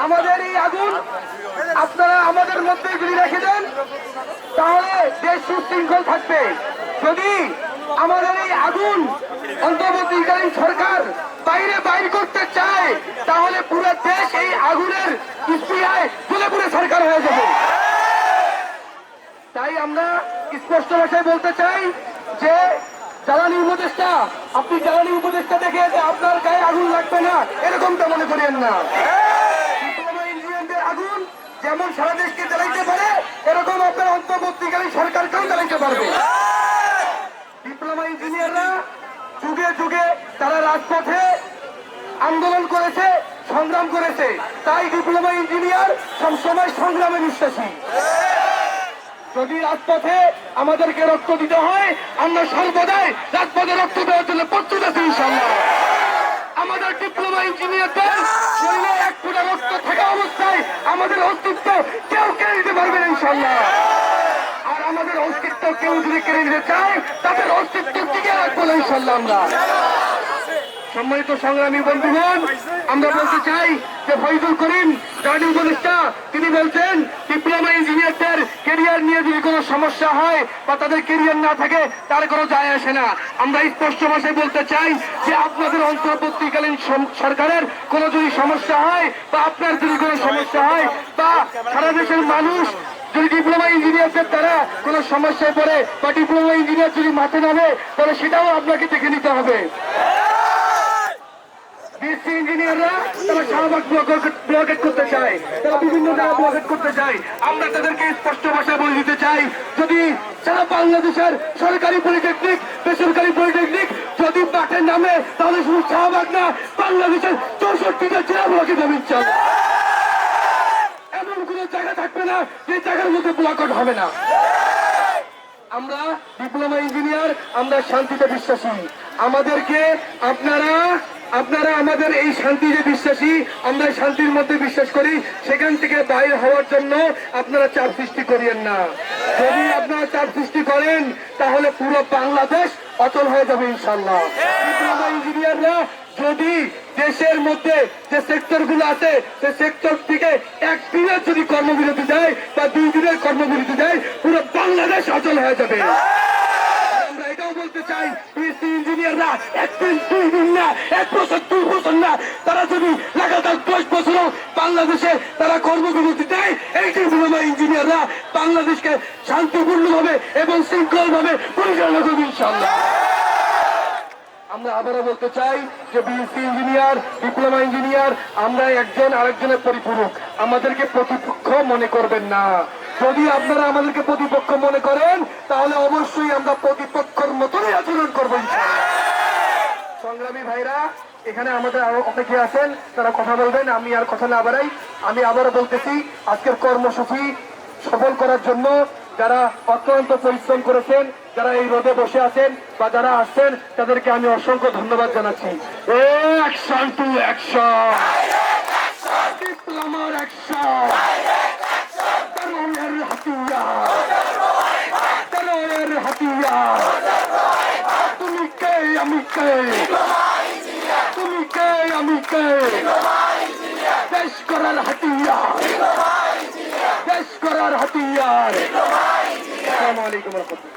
আমাদের এই আগুন আপনারা আমাদের মধ্যে যদি রেখে দেন তাহলে দেশ সুশৃঙ্খল থাকবে। যদি আমাদের এই আগুন অন্তর্বর্তীকালীন সরকার বাইর করতে চায় তাহলে পুরো দেশ এই আগুনের স্পৃহায় জ্বলে পুড়ে সরকার হয়ে যাবে। তাই আমরা স্পষ্ট ভাষায় বলতে চাই যে জ্বালানি উপদেষ্টা, আপনি জ্বালানি উপদেষ্টা দেখে যে আপনার গায়ে আগুন লাগবে না এরকমটা মনে করেন না। ডিপ্লোমা ইঞ্জিনিয়ারদের আগুন যেমন সারা দেশকে জ্বালাইতে পারে এরকম আপনার অন্তর্বর্তীকালীন সরকারকেও জ্বালাইতে পারবে। ডিপ্লোমা ইঞ্জিনিয়াররা যুগে যুগে তারা রাজপথে আন্দোলন করেছে, সংগ্রাম করেছে, তাই ডিপ্লোমা ইঞ্জিনিয়ার সবসময় সংগ্রামে বিশ্বাসী। যদি রাজপথে আমাদেরকে রক্ত দিতে হয় আমরা সর্বদাই রাজপথে রক্ত দেওয়ার জন্য প্রস্তুত আছি ইনশাআল্লাহ। আমাদের ডিপ্লোমা ইঞ্জিনিয়ারদের শরীরে এক ফোঁটা রক্ত থাকা অবস্থায় আমাদের অস্তিত্ব কেউ কেড়ে নিতে পারবে না ইনশাআল্লাহ। আর আমাদের অস্তিত্ব কেউ যদি কেড়ে নিতে চায় তাদের অস্তিত্ব টিকে রাখবো না ইনশাআল্লাহ আমরা। সম্মানিত সংগ্রামী বন্ধুগণ, আমরা বলতে চাই যে ফয়জুল করিম জ্বালানি উপদেষ্টা তিনি বলছেন ডিপ্লোমা ইঞ্জিনিয়ারদের কেরিয়ার নিয়ে যদি কোনো সমস্যা হয় বা তাদের কেরিয়ার না থাকে তার কোনো যায় আসে না। আমরা স্পষ্ট ভাষায় বলতে চাই যে আপনাদের অন্তর্বর্তীকালীন সরকারের কোনো যদি সমস্যা হয় বা আপনার যদি কোনো সমস্যা হয় বা সারা দেশের মানুষ যদি ডিপ্লোমা ইঞ্জিনিয়ারদের দ্বারা কোনো সমস্যায় পড়ে বা ডিপ্লোমা ইঞ্জিনিয়ার যদি মাঠে নামে তাহলে সেটাও আপনাকে দেখে নিতে হবে। বিএসসি ইঞ্জিনিয়াররা তারা শাহবাগ ব্লকেট করতে চায়, তারা বিভিন্ন জায়গা ব্লকেট করতে চায়। আমরা তাদেরকে স্পষ্ট ভাষায় বলে দিতে চাই যদি সারা বাংলাদেশের সরকারি পলিটেকনিক বেসরকারি পলিটেকনিক যদি মাঠে নামে তাহলে শুধু শাহবাগ না বাংলাদেশের 64টা জেলা ব্লকেট হবে ইনশাআল্লাহ। এমন কোন জায়গা থাকবে না যে জায়গার মধ্যে ব্লকেট হবে না। আমরা ডিপ্লোমা ইঞ্জিনিয়ার, আমরা শান্তিতে বিশ্বাসী। আমাদেরকে আপনারা আমাদের এই শান্তি যে বিশ্বাসী, আমরা শান্তির মধ্যে বিশ্বাস করি, সেখান থেকে বাইরে হওয়ার জন্য আপনারা চাপ সৃষ্টি করিয়েন না। যদি আপনারা চাপ সৃষ্টি করেন তাহলে পুরো বাংলাদেশ অচল হয়ে যাবে ইনশাআল্লাহ। ডিপ্লোমা ইঞ্জিনিয়াররা যদি দেশের মধ্যে যে সেক্টর গুলো আছে সে সেক্টর থেকে একদিনের যদি কর্মবিরতি দেয় বা 2 দিনের কর্মবিরতি দেয় পুরো বাংলাদেশ অচল হয়ে যাবে। আমরা এটাও বলতে চাই বিএসসি ইঞ্জিনিয়াররা 1 দিন 2 দিন না 1 বছর 2 বছর না, তারা যদি লাগাতার 10 বছরও বাংলাদেশে তারা কর্মবিরতি দেয় এই ডিপ্লোমা ইঞ্জিনিয়াররা বাংলাদেশকে শান্তিপূর্ণভাবে এবং শৃঙ্খলভাবে পরিচালনা করবে ইনশাআল্লাহ। আমরা আবারও বলতে চাই যে বিএসসি ইঞ্জিনিয়ার, ডিপ্লোমা ইঞ্জিনিয়ার আমরা একজন আরেকজনের পরিপূরক, আমাদেরকে প্রতিপক্ষ মনে করবেন না। যদি আপনারা আমাদেরকে প্রতিপক্ষ মনে করেন তাহলে অবশ্যই আমরা প্রতিপক্ষের মতনই আচরণ করবো ইনশাআল্লাহ। সংগ্রামী ভাইরা, এখানে আমাদের আরো অনেকে আছেন, তারা কথা বলবেন, আমি আর কথা না বাড়াই। আমি আবারও বলতেছি আজকের কর্মসূচি সফল করার জন্য যারা অত্যন্ত পরিশ্রম করেছেন, যারা এই রোদে বসে আছেন বা যারা আসছেন তাদেরকে আমি অসংখ্য ধন্যবাদ জানাচ্ছি। অ্যাকশন টু অ্যাকশন, ডিপ্লোমার অ্যাকশন, তরুণের হাতিয়ার, তরুণের হাতিয়ার, তুমি কে আমি কে, তুমি কে আমি কে, দেশ করার হাতিয়ার, দেশ করার হাতিয়ার। আসসালামু আলাইকুম ওয়া রাহমাতুল্লাহ।